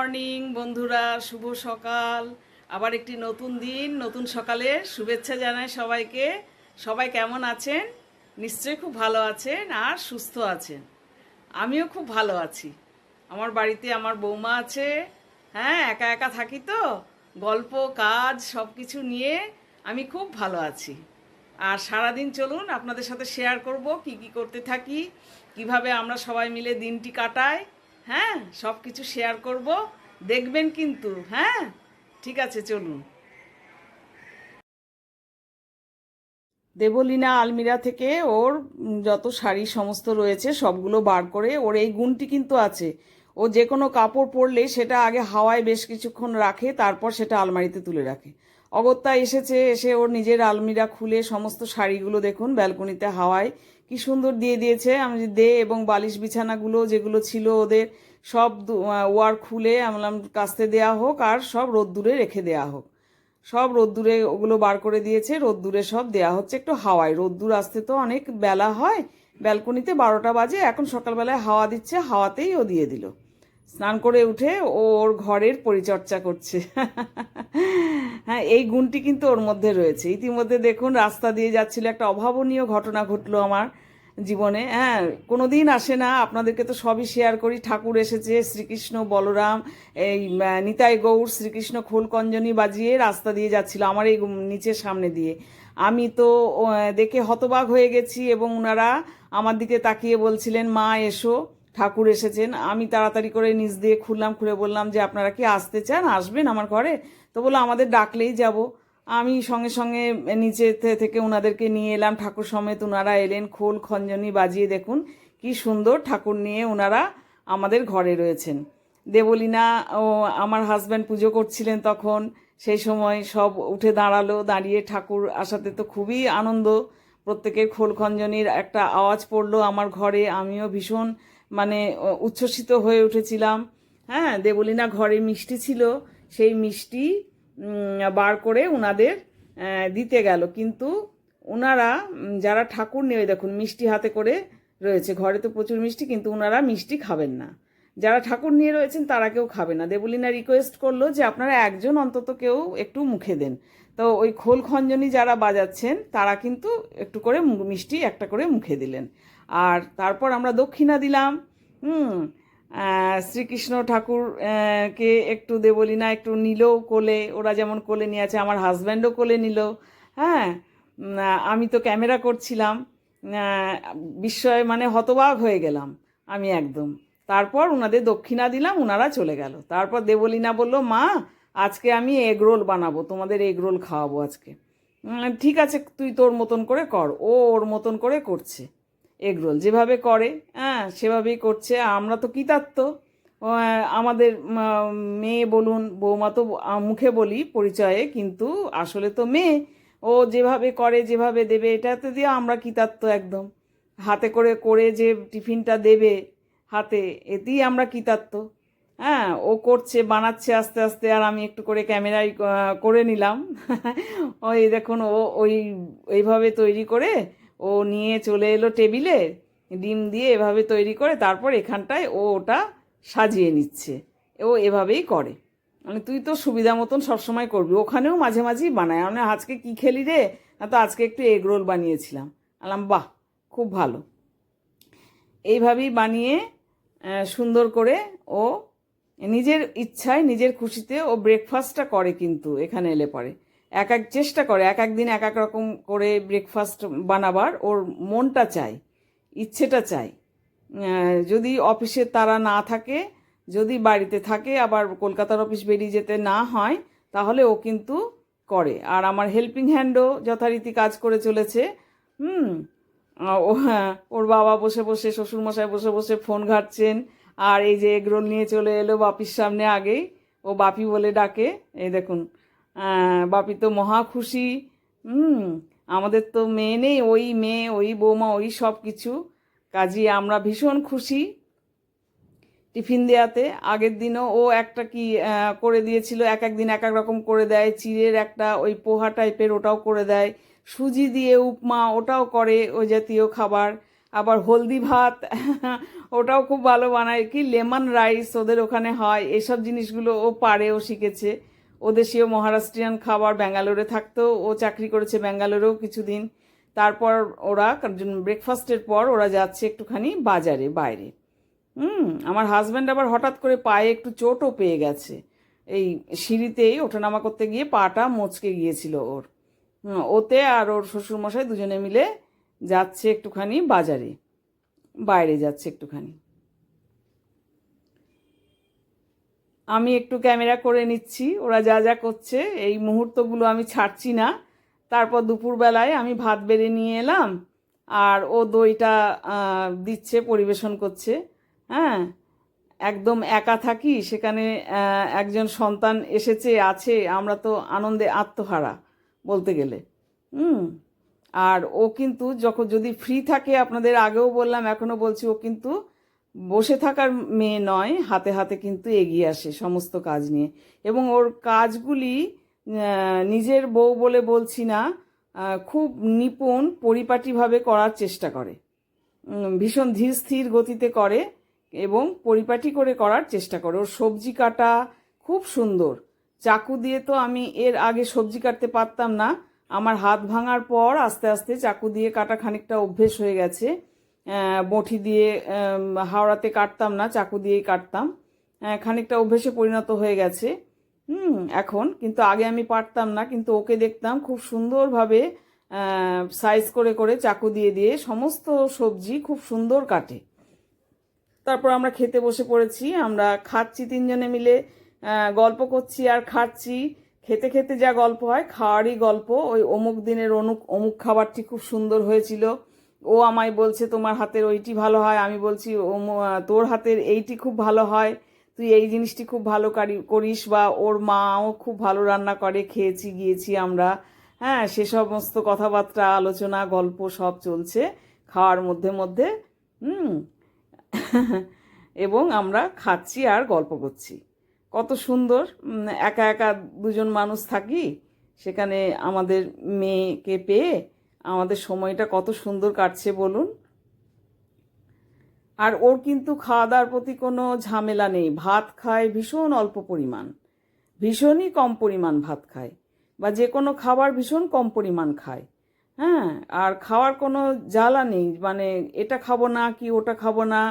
Morning বন্ধুরা, শুভ সকাল। আবার একটি নতুন দিন, নতুন সকালে শুভেচ্ছা জানাই সবাইকে। সবাই কেমন আছেন? নিশ্চয়ই খুব ভালো আছেন আর সুস্থ আছেন। আমিও খুব ভালো আছি। আমার বাড়িতে আমার বৌমা আছে। হ্যাঁ, একা একা থাকি তো, গল্প কাজ সব কিছু নিয়ে আমি খুব ভালো আছি। আর সারাদিন চলুন আপনাদের সাথে শেয়ার করব কি কি করতে থাকি, কিভাবে আমরা সবাই মিলে দিনটি কাটাই। হ্যাঁ, সব কিছু শেয়ার করব, দেখবেন কিন্তু। হ্যাঁ, ঠিক আছে, চলুন। দেবলীনা আলমিরা থেকে ওর যত শাড়ি সমস্ত রয়েছে সবগুলো বার করে, ওর এই গুণটি কিন্তু আছে, ও যে কোনো কাপড় পরলে সেটা আগে হাওয়ায় বেশ কিছুক্ষণ রাখে, তারপর সেটা আলমারিতে তুলে রাখে। অগত্যা এসেছে, এসে ওর নিজের আলমিরা খুলে সমস্ত শাড়িগুলো দেখুন ব্যালকনিতে হাওয়ায় কি সুন্দর দিয়ে দিয়েছে। আমি দে, এবং বালিশ বিছানাগুলো যেগুলো ছিল ওদের সব ওয়ার খুলে আমলাম কাস্তে দেওয়া হোক আর সব রোদ্দুরে রেখে দেওয়া হোক। সব রোদ্দুরে ওগুলো বার করে দিয়েছে, রোদ্দুরে সব দেয়া হচ্ছে একটু হাওয়ায়। রোদ্দুর আসতে তো অনেক বেলা হয়, ব্যালকনিতে 12টা বাজে, এখন সকালবেলায় হাওয়া দিচ্ছে, হাওয়াতেই ও দিয়ে দিল। স্নান করে উঠে ও ওর ঘরের পরিচর্যা করছে। হ্যাঁ, এই গুণটি কিন্তু ওর মধ্যে রয়েছে। ইতিমধ্যে দেখুন রাস্তা দিয়ে যাচ্ছিল, একটা অভাবনীয় ঘটনা ঘটলো আমার জীবনে। হ্যাঁ, কোনো দিন আসে না, আপনাদেরকে তো সবই শেয়ার করি। ঠাকুর এসেছে, শ্রীকৃষ্ণ বলরাম, এই নিতাই গৌর শ্রীকৃষ্ণ খোলকঞ্জনি বাজিয়ে রাস্তা দিয়ে যাচ্ছিল আমার এই নিচের সামনে দিয়ে। আমি তো দেখে হতবাক হয়ে গেছি, এবং ওনারা আমার দিকে তাকিয়ে বলছিলেন, মা এসো, ঠাকুর এসেছেন। আমি তাড়াতাড়ি করে নিচ দিয়ে খুললাম, খুলে বললাম যে আপনারা কি আসতে চান, আসবেন আমার ঘরে? তো বললো আমাদের ডাকলেই যাব। আমি সঙ্গে সঙ্গে নিচে থেকে ওনাদেরকে নিয়ে এলাম, ঠাকুর সমেত ওনারা এলেন, খোল খঞ্জনি বাজিয়ে দেখুন কি সুন্দর ঠাকুর নিয়ে ওনারা আমাদের ঘরে রয়েছেন। দেবলীনা ও আমার হাজব্যান্ড পুজো করছিলেন তখন, সেই সময় সব উঠে দাঁড়ালো, দাঁড়িয়ে ঠাকুর আসাতে তো খুবই আনন্দ। প্রত্যেকের খোল খঞ্জনির একটা আওয়াজ পড়লো আমার ঘরে, আমিও ভীষণ মানে উচ্ছ্বসিত হয়ে উঠেছিলাম। হ্যাঁ, দেবলীনা ঘরে মিষ্টি ছিল, সেই মিষ্টি বার করে ওনাদের দিতে গেল, কিন্তু ওনারা যারা ঠাকুর নিয়ে দেখুন মিষ্টি হাতে করে রয়েছে, ঘরে তো প্রচুর মিষ্টি, কিন্তু ওনারা মিষ্টি খাবেন না। যারা ঠাকুর নিয়ে রয়েছেন তারা কেউ খাবে না। দেবলীনা রিকোয়েস্ট করলো যে আপনারা একজন অন্তত কেউ একটু মুখে দেন। তো ওই খোল খঞ্জনি যারা বাজাচ্ছেন তারা কিন্তু একটু করে মিষ্টি একটা করে মুখে দিলেন। আর তারপর আমরা দক্ষিণা দিলাম। হুম, শ্রীকৃষ্ণ ঠাকুর কে একটু দেবলীনা একটু নিল কোলে, ওরা যেমন কোলে নিয়ে আছে, আমার হাজব্যান্ডও কোলে নিল। হ্যাঁ, আমি তো ক্যামেরা করছিলাম, বিস্ময় মানে হতবাক হয়ে গেলাম আমি একদম। তারপর ওনাদের দক্ষিণা দিলাম, ওনারা চলে গেল। তারপর দেবলীনা বলল, মা আজকে আমি এগ রোল বানাবো, তোমাদের এগ রোল খাওয়াবো আজকে। ঠিক আছে, তুই তোর মতন করে কর। ও ওর মতন করে করছে এগরোল, যেভাবে করে হ্যাঁ সেভাবেই করছে। আমরা তো কৃতার্থ। আমাদের মেয়ে বলুন, বৌমা তো মুখে বলি পরিচয়ে, কিন্তু আসলে তো মেয়ে। ও যেভাবে করে, যেভাবে দেবে, এটাতে দিয়ে আমরা কৃতার্থ একদম। হাতে করে করে যে টিফিনটা দেবে হাতে, এতেই আমরা কৃতার্থ। হ্যাঁ, ও করছে, বানাচ্ছে আস্তে আস্তে, আর আমি একটু করে ক্যামেরায় করে নিলাম। ওই দেখুন, ও ওইভাবে তৈরি করে ও নিয়ে চলে এলো টেবিলে, ডিম দিয়ে এভাবে তৈরি করে, তারপর এখানটায় ও ওটা সাজিয়ে নিচ্ছে। ও এভাবেই করে, মানে তুই তো সুবিধা মতন সবসময় করবি। ওখানেও মাঝে মাঝেই বানায়, মানে আজকে কি খেলি রে, না তো আজকে একটু এগ রোল বানিয়েছিলাম। আলাম বাহ, খুব ভালো। এইভাবেই বানিয়ে সুন্দর করে ও নিজের ইচ্ছায় নিজের খুশিতে ও ব্রেকফাস্টটা করে, কিন্তু এখানে এলে পরে এক এক চেষ্টা করে, এক এক দিন এক এক রকম করে ব্রেকফাস্ট বানাবার ওর মনটা চাই, ইচ্ছেটা চাই। যদি অফিসে তারা না থাকে, যদি বাড়িতে থাকে, আবার কলকাতার অফিস বেরিয়ে যেতে না হয়, তাহলে ও কিন্তু করে। আর আমার হেল্পিং হ্যান্ডও যথারীতি কাজ করে চলেছে। হুম, ও হ্যাঁ, ওর বাবা বসে বসে, শ্বশুরমশাই বসে বসে ফোন ঘাঁটছেন, আর এই যে এগরোল নিয়ে চলে এলো বাপির সামনে আগেই, ও বাপি বলে ডাকে। এই দেখুন, বাপি তো মহা খুশি। হুম, আমাদের তো মেয়ে নেই, ওই মেয়ে, ওই বৌমা, ওই সব কিছু, কাজী আমরা ভীষণ খুশি টিফিন দেওয়াতে। আগের দিনও ও একটা কি করে দিয়েছিল, এক এক দিন এক এক রকম করে দেয়। চিড়ের একটা ওই পোহা টাইপের, ওটাও করে দেয়। সুজি দিয়ে উপমা, ওটাও করে, ওই জাতীয় খাবার। আবার হলদি ভাত, ওটাও খুব ভালো বানায়, কি লেমন রাইস ওদের ওখানে হয়, এসব জিনিসগুলো ও পারে, ও শিখেছে। ও দেশীয় মহারাষ্ট্রিয়ান খাবার, ব্যাঙ্গালোরে থাকতো, ও চাকরি করেছে ব্যাঙ্গালোরেও কিছুদিন। তারপর ওরা ব্রেকফাস্টের পর ওরা যাচ্ছে একটুখানি বাজারে বাইরে। আমার হাজব্যান্ড আবার হঠাৎ করে পায়ে একটু চোটও পেয়ে গেছে, এই সিঁড়িতেই ওঠানামা করতে গিয়ে পাটা মচকে গিয়েছিল ওর। ওতে আর ওর শ্বশুরমশাই দুজনে মিলে যাচ্ছে একটুখানি বাজারে, বাইরে যাচ্ছে একটুখানি। আমি একটু ক্যামেরা করে নিচ্ছি ওরা যা যা করছে, এই মুহূর্তগুলো আমি ছাড়ছি না। তারপর দুপুরবেলায় আমি ভাত বেড়ে নিয়ে এলাম, আর ও দইটা দিচ্ছে, পরিবেশন করছে। হ্যাঁ, একদম একা থাকি সেখানে, একজন সন্তান এসেছে আছে, আমরা তো আনন্দে আত্মহারা বলতে গেলে। হুম। আর ও কিন্তু যখন যদি ফ্রি থাকে, আপনাদের আগেও বললাম এখনো বলছি, ও কিন্তু বসে থাকার মেয়ে নয়, হাতে হাতে কিন্তু এগিয়ে আসে সমস্ত কাজ নিয়ে। এবং ওর কাজগুলি নিজের বউ বলে বলছি না, খুব নিপুণ পরিপাটিভাবে করার চেষ্টা করে। ভীষণ ধীর স্থির গতিতে করে এবং পরিপাটি করে করার চেষ্টা করে। ওর সবজি কাটা খুব সুন্দর। চাকু দিয়ে তো আমি এর আগে সবজি কাটতে পারতাম না, আমার হাত ভাঙার পর আস্তে আস্তে চাকু দিয়ে কাটা খানিকটা অভ্যেস হয়ে গেছে। বঁটি দিয়ে হাওড়াতে কাটতাম না, চাকু দিয়েই কাটতাম, খানিকটা অভ্যেসে পরিণত হয়ে গেছে। এখন কিন্তু আগে আমি পারতাম না, কিন্তু ওকে দেখতাম খুব সুন্দরভাবে সাইজ করে করে চাকু দিয়ে দিয়ে সমস্ত সবজি খুব সুন্দর কাটে। তারপর আমরা খেতে বসে পড়েছি, আমরা খাচ্ছি তিনজনে মিলে, গল্প করছি আর খাচ্ছি। খেতে খেতে যা গল্প হয়, খাওয়ারই গল্প। ওই অমুক দিনের অমুক খাবারটি খুব সুন্দর হয়েছিল, ও আমায় বলছে তোমার হাতের ওইটি ভালো হয়, আমি বলছি তোর হাতের এইটি খুব ভালো হয়, তুই এই জিনিসটি খুব ভালো করিস। বা ওর মাও খুব ভালো রান্না করে, খেয়েছি গিয়েছি আমরা। হ্যাঁ, সে সমস্ত কথাবার্তা, আলোচনা, গল্প সব চলছে খাওয়ার মধ্যে মধ্যে। হুম। এবং আমরা খাচ্ছি আর গল্প করছি। কত সুন্দর। একা একা দুজন মানুষ থাকি, সেখানে আমাদের মেয়েকে পেয়ে আমাদের সময়টা কত সুন্দর কাটছে বলুন। আর ওর কিন্তু খাওয়া দাওয়ার প্রতি কোনো ঝামেলা নেই। ভাত খায় ভীষণ অল্প পরিমাণ, ভীষণই কম পরিমাণ ভাত খায়, বা যে কোনো খাবার ভীষণ কম পরিমাণ খায়। হ্যাঁ, আর খাওয়ার কোনো জ্বালা নেই, মানে এটা খাবো না কি ওটা খাবো না,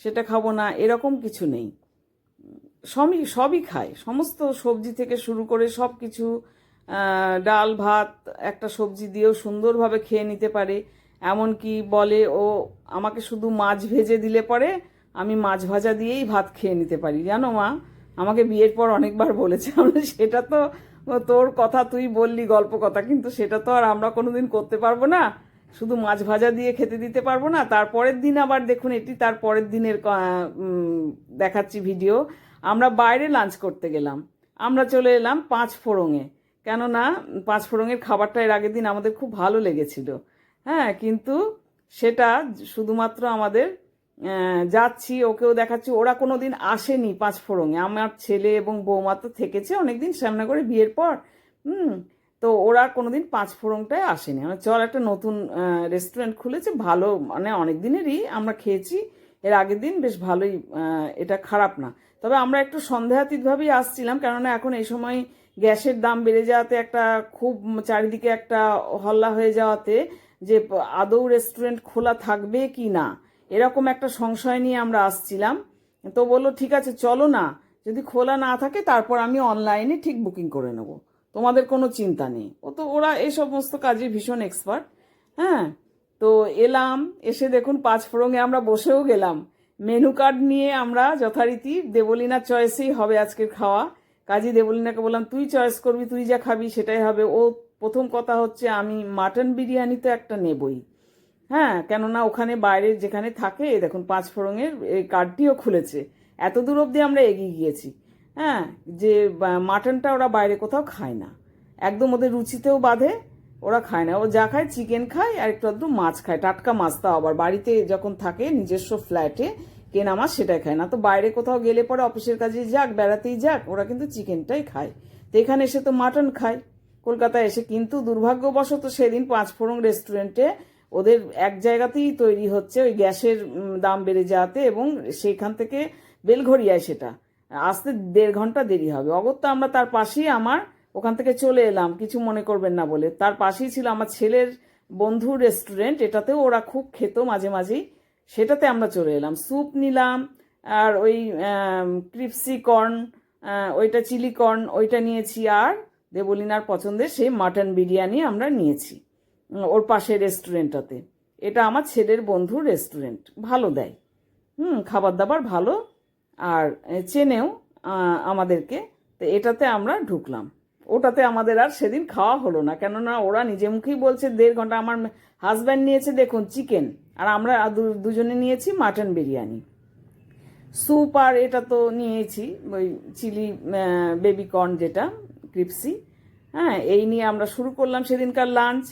সেটা খাবো না, এরকম কিছু নেই। সবই খায়, সমস্ত সবজি থেকে শুরু করে সব কিছু। ডাল ভাত একটা সবজি দিয়েও সুন্দরভাবে খেয়ে নিতে পারে। এমনকি বলে ও আমাকে শুধু মাছ ভেজে দিলে পরে আমি মাছ ভাজা দিয়েই ভাত খেয়ে নিতে পারি, জানো মা? আমাকে বিয়ের পর অনেকবার বলেছে। সেটা তো তোর কথা, তুই বললি গল্প কথা, কিন্তু সেটা তো আর আমরা কোনোদিন করতে পারবো না, শুধু মাছ ভাজা দিয়ে খেতে দিতে পারবো না। তারপরের দিন আবার দেখুন, এটি তার পরের দিনের দেখাচ্ছি ভিডিও। আমরা বাইরে লাঞ্চ করতে গেলাম, আমরা চলে এলাম পাঁচ ফোড়ঙে, কেননা পাঁচ ফোড়ঙের খাবারটা এর আগের দিন আমাদের খুব ভালো লেগেছিল। হ্যাঁ, কিন্তু সেটা শুধুমাত্র আমাদের যাচ্ছি, ওকেও দেখাচ্ছি, ওরা কোনো দিন আসেনি পাঁচ ফোড়ঙে। আমার ছেলে এবং বৌমা তো থেকেছে অনেকদিন শ্যামনগরে বিয়ের পর। তো ওরা কোনোদিন পাঁচ ফোড়নটায় আসেনি। মানে চল, একটা নতুন রেস্টুরেন্ট খুলেছে, ভালো, মানে অনেক দিনেরই আমরা খেয়েছি, এর আগের দিন বেশ ভালোই, এটা খারাপ না। তবে আমরা একটু সন্দেহাতীতভাবেই আসছিলাম, কেননা এখন এই সময় গ্যাসের দাম বেড়ে যাওয়াতে, একটা খুব চারিদিকে একটা হল্লা হয়ে যাওয়াতে, যে আদৌ রেস্টুরেন্ট খোলা থাকবে কি না, এরকম একটা সংশয় নিয়ে আমরা আসছিলাম। তো বললো ঠিক আছে চলো না, যদি খোলা না থাকে তারপর আমি অনলাইনে ঠিক বুকিং করে নেবো, তোমাদের কোনো চিন্তা নেই। ওরা এই সমস্ত কাজে ভীষণ এক্সপার্ট। হ্যাঁ, তো এলাম, এসে দেখুন পাঁচ ফোড়ঙে আমরা বসেও গেলাম। মেনু কার্ড নিয়ে আমরা যথারীতি দেবলীনার চয়েসেই হবে আজকের খাওয়া। কাজী দেবলীনাকে বললাম তুই চয়েস করবি, তুই যা খাবি সেটাই হবে। ও প্রথম কথা হচ্ছে আমি মাটন বিরিয়ানি তো একটা নেবই। হ্যাঁ, কেননা ওখানে বাইরে যেখানে থাকে, দেখুন পাঁচ ফোড়ঙের এই কার্ডটিও খুলেছে, এত দূর অবধি আমরা এগিয়ে গিয়েছি। হ্যাঁ, যে মাটনটা ওরা বাইরে কোথাও খায় না, একদম ওদের রুচিতেও বাধে, ওরা খায় না। ও যা খায় চিকেন খায় আর একটু আধটু মাছ খায়, টাটকা মাছ, তাও আবার বাড়িতে যখন থাকে নিজস্ব ফ্ল্যাটে কেনা মাছ সেটাই খায় না। তো বাইরে কোথাও গেলে পরে অফিসের কাজে যাক, বেড়াতেই যাক, ওরা কিন্তু চিকেনটাই খায়। তো এখানে এসে তো মাটন খায় কলকাতায় এসে। কিন্তু দুর্ভাগ্যবশত সেদিন পাঁচ ফোড়ং রেস্টুরেন্টে ওদের এক জায়গাতেই তৈরি হচ্ছে ওই গ্যাসের দাম বেড়ে যাওয়াতে, এবং সেইখান থেকে বেলঘরিয়ায় সেটা আসতে 1.5 ঘন্টা দেরি হবে। অগত্যা আমরা তার পাশেই ওখান থেকে চলে এলাম, কিছু মনে করবেন না বলে। তার পাশেই ছিল আমার ছেলের বন্ধুর রেস্টুরেন্ট, এটাতেও ওরা খুব খেত মাঝে মাঝেই, সেটাতে আমরা চলে এলাম। স্যুপ নিলাম, আর ওই ক্রিপসি কর্ন, ওইটা চিলি কর্ন ওইটা নিয়েছি, আর দেবলিনার পছন্দের সেই মাটন বিরিয়ানি আমরা নিয়েছি ওর পাশের রেস্টুরেন্টটাতে। এটা আমার ছেলের বন্ধুর রেস্টুরেন্ট, ভালো দেয়, খাবার দাবার ভালো, আর চেনেও আমাদেরকে। তো এটাতে আমরা ঢুকলাম। ওটাতে আমাদের আর সেদিন খাওয়া হলো না, কেননা ওরা নিজে মুখেই বলছে 1.5 ঘন্টা। আমার হাজব্যান্ড নিয়েছে দেখুন চিকেন, আর আমরা দুজনে নিয়েছি মাটন বিরিয়ানি। স্যুপ আর এটা তো নিয়েছি ওই চিলি বেবি কর্ন যেটা ক্রিপসি। হ্যাঁ, এই নিয়ে আমরা শুরু করলাম সেদিনকার লাঞ্চ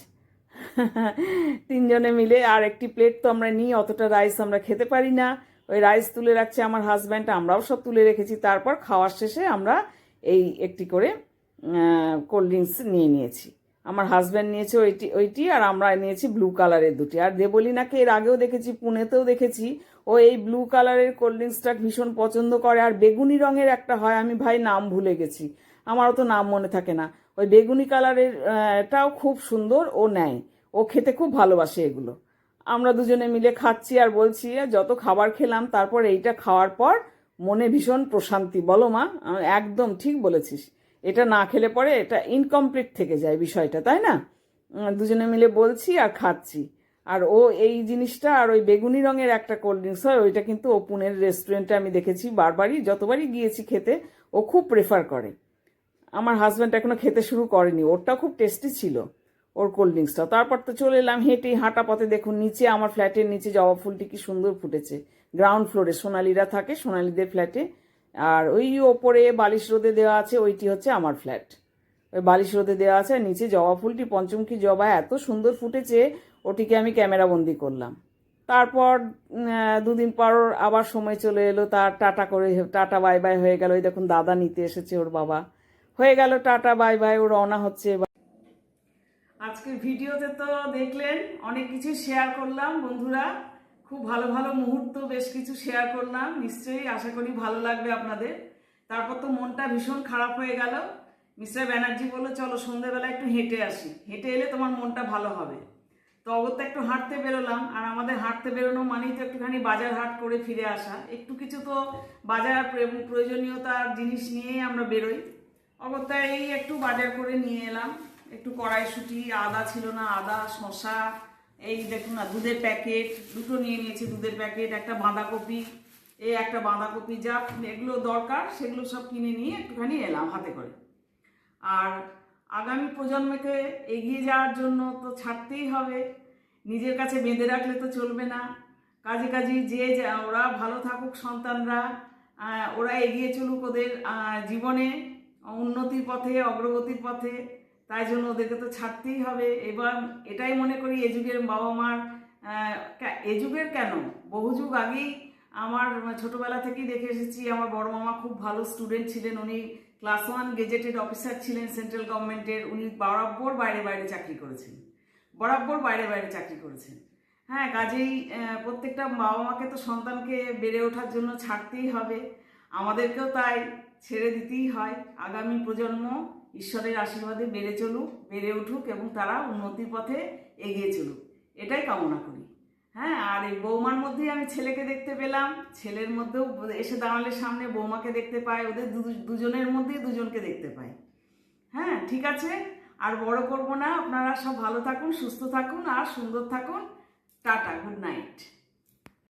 3 জনে মিলে। আর একটি প্লেট তো আমরা নিই, অতটা রাইস আমরা খেতে পারি না, ওই রাইস তুলে রাখছে আমার হাজব্যান্ড, আমরাও সব তুলে রেখেছি। তারপর খাওয়ার শেষে আমরা এই একটি করে কোল্ড ড্রিঙ্কস নিয়ে নিয়েছি। আমার হাজব্যান্ড নিয়েছে ওইটি, আর আমরা নিয়েছি ব্লু কালারের দুটি। আর দেবলিনাকে এর আগেও দেখেছি, পুনেতেও দেখেছি, ও এই ব্লু কালারের কোল্ড ড্রিঙ্কসটা ভীষণ পছন্দ করে। আর বেগুনি রঙের একটা হয়, আমি ভাই নাম ভুলে গেছি, আমারও তো নাম মনে থাকে না। ওই বেগুনি কালারের এটাও খুব সুন্দর, ও নেয়, ও খেতে খুব ভালোবাসে এগুলো। আমরা দুজনে মিলে খাচ্ছি আর বলছি। যত খাবার খেলাম, তারপর এইটা খাওয়ার পর মনে ভীষণ প্রশান্তি। বলো মা? একদম ঠিক বলেছিস, এটা না খেলে পরে এটা ইনকমপ্লিট থেকে যায় বিষয়টা, তাই না? দুজনে মিলে বলছি আর খাচ্ছি। আর ও এই জিনিসটা, আর ওই বেগুনি রঙের একটা কোল্ড ড্রিঙ্কস হয়, ওইটা কিন্তু ও পুনের রেস্টুরেন্টে আমি দেখেছি বারবারই, যতবারই গিয়েছি খেতে ও খুব প্রেফার করে। আমার হাজব্যান্ড এখনো খেতে শুরু করেনি, ওরটা খুব টেস্টি ছিল ওর কোল্ড ড্রিঙ্কসটা। তারপর তো চলে এলাম হেঁটেই, হাঁটা পথে দেখুন নিচে, আমার ফ্ল্যাটের নিচে জবা ফুলটি কি সুন্দর ফুটেছে। গ্রাউন্ড ফ্লোরে সোনালিরা থাকে, সোনালিদের ফ্ল্যাটে। আর ওই ওপরে বালিশ রোদে দেওয়া আছে, ওইটি হচ্ছে আমার ফ্ল্যাট। ওই বালিশ রোদে দেওয়া আছে, নিচে জবা ফুলটি, পঞ্চমুখী জবা এত সুন্দর ফুটেছে, ওটিকে আমি ক্যামেরা বন্দি করলাম। তারপর 2 দিন পর আবার সময় চলে এলো, তার টাটা বাই বাই হয়ে গেল। ওই দেখুন দাদা নিতে এসেছে, ওর বাবা। হয়ে গেল টাটা বাই বাই, ও রওনা হচ্ছে। আজকের ভিডিওতে তো দেখলেন অনেক কিছু শেয়ার করলাম বন্ধুরা, খুব ভালো ভালো মুহূর্ত বেশ কিছু শেয়ার করলাম, নিশ্চয়ই আশা করি ভালো লাগবে আপনাদের। তারপর তো মনটা ভীষণ খারাপ হয়ে গেল। মিস্টার ব্যানার্জি বললো চলো সন্ধ্যেবেলা একটু হেঁটে আসি, হেঁটে এলে তোমার মনটা ভালো হবে। তো অগত্যা একটু হাঁটতে বেরোলাম। আর আমাদের হাঁটতে বেরোনো মানেই তো একটুখানি বাজার হাট করে ফিরে আসা, একটু কিছু তো বাজার প্রয়োজনীয়তার জিনিস নিয়েই আমরা বেরোই। অগত্যা এই একটু বাজার করে নিয়ে এলাম, একটু কড়াইশুঁটি, আদা ছিল না, আদা, শসা, এই দেখুন না দুধের প্যাকেট দুটো নিয়ে নিয়েছি, দুধের প্যাকেট, একটা বাঁধাকপি, এই একটা বাঁধাকপি, যা এগুলো দরকার সেগুলো সব কিনে নিয়ে একটুখানি এলাম হাতে করে। আর আগামী প্রজন্মকে এগিয়ে যাওয়ার জন্য তো ছাড়তেই হবে, নিজের কাছে বেঁধে রাখলে তো চলবে না। কাজে কাজে ওরা ভালো থাকুক, সন্তানরা ওরা এগিয়ে চলুক ওদের জীবনে উন্নতির পথে, অগ্রগতির পথে, তাই জন্য ওদেরকে তো ছাড়তেই হবে। এবার এটাই মনে করি এ যুগের বাবা মার, এ যুগের কেন, বহু যুগ আগেই আমার ছোটবেলা থেকেই দেখে এসেছি। আমার বড় মামা খুব ভালো স্টুডেন্ট ছিলেন, উনি ক্লাস 1 গেজেটেড অফিসার ছিলেন সেন্ট্রাল গভর্নমেন্টের। উনি বরাবর বাইরে বাইরে চাকরি করেছেন, বরাবর বাইরে বাইরে চাকরি করেছেন। হ্যাঁ, কাজেই প্রত্যেকটা বাবা মাকে তো সন্তানকে বেড়ে ওঠার জন্য ছাড়তেই হবে, আমাদেরকেও তাই ছেড়ে দিতেই হয়। আগামী প্রজন্ম ঈশ্বরের আশীর্বাদে বেড়ে উঠুক এবং তারা উন্নতির পথে এগিয়ে চলুক, এটাই কামনা করি। হ্যাঁ, আর এই বৌমার মধ্যেই আমি ছেলেকে দেখতে পেলাম, ছেলের মধ্যেও এসে দাঁড়ালে সামনে বৌমাকে দেখতে পাই, ওদের দুজনের মধ্যেই দুজনকে দেখতে পাই। হ্যাঁ, ঠিক আছে, আর বড় করবো না। আপনারা সব ভালো থাকুন, সুস্থ থাকুন আর সুন্দর থাকুন। Tata, good night.